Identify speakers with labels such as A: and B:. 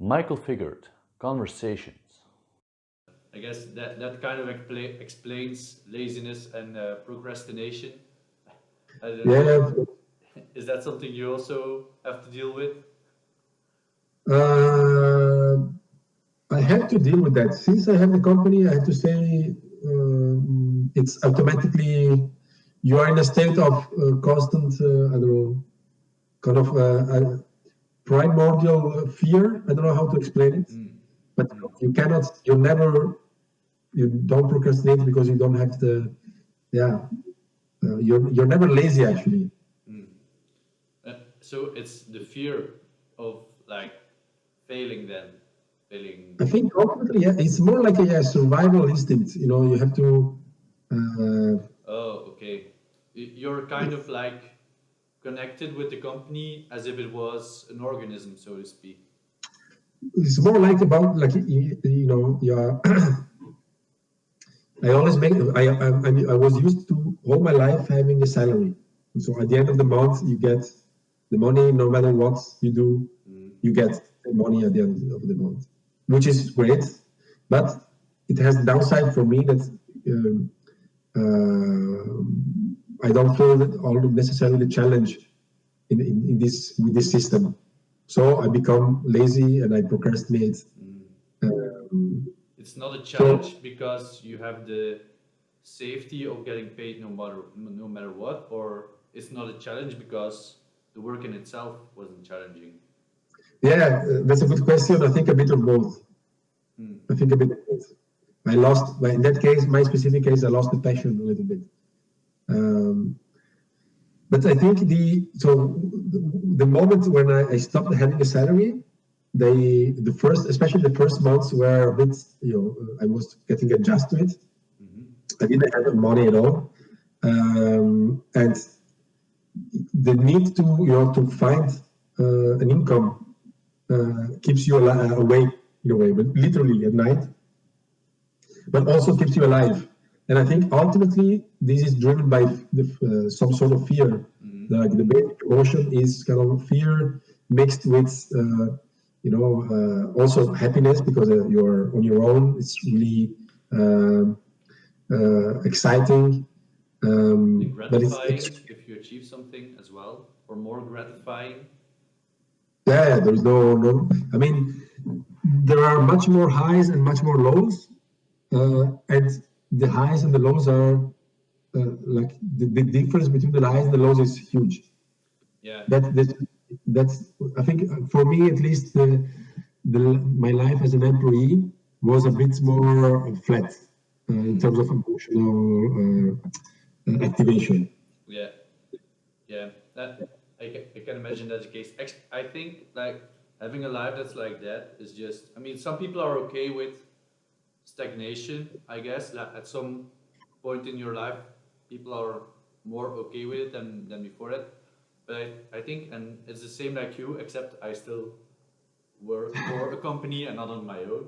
A: Michael figured conversations.
B: I guess that kind of explains laziness and procrastination. I don't know.
C: Yeah,
B: Is that something you also have to deal with?
C: uh, I have to deal with that. Since I have the company, I have to say it's automatically you are in a state of constant, I don't know, kind of primordial fear. I don't know how to explain it,
B: Mm.
C: but
B: Mm.
C: you don't procrastinate because you don't have the, yeah, you're never lazy actually.
B: Mm. So it's the fear of like failing then, failing.
C: I think ultimately, yeah, it's more like a survival instinct. You know, you have to. Uh,
B: Oh, okay. You're kind of like connected with the company as if it was an organism, so to speak.
C: it's more like about like you know, yeah. I always make. I was used to all my life having a salary. So at the end of the month, you get the money. No matter what you do,
B: Mm.
C: you get the money at the end of the month, which is great. But it has the downside for me that. I don't feel that all necessarily the challenge in this with this system. So I become lazy and I procrastinate.
B: Mm.
C: Um,
B: It's not a
C: so
B: challenge because you have the safety of getting paid no matter what, or it's not a challenge because the work in itself wasn't challenging.
C: yeah, that's a good question. I think a bit of both.
B: Mm.
C: I think a bit of both. I lost, in that case, my specific case, I lost the passion a little bit. Um, but I think the moment when I stopped having a salary, the first, especially the first months were a bit, I was getting adjusted to it.
B: Hmm.
C: I didn't have money at all, and the need to to find an income keeps you awake in a way, but literally at night, but also keeps you alive. And I think ultimately this is driven by some sort of fear.
B: Hmm.
C: Like the basic emotion is kind of fear mixed with, also happiness because you're on your own. It's really exciting,
B: And
C: but it's
B: gratifying if you achieve something as well, or more gratifying.
C: yeah. There's no. I mean, there are much more highs and much more lows, and the highs and the lows are like the difference between the highs and the lows is huge.
B: Yeah.
C: That that that's I think for me at least my life as an employee was a bit more flat in
B: Mm.
C: terms of emotional activation.
B: Yeah. Yeah. I can imagine that's the case. I think like having a life that's like that is just. I mean, some people are okay with stagnation. I guess like at some point in your life, people are more okay with it than before that. But I think, and it's the same like you, except I still work for a company and not on my own.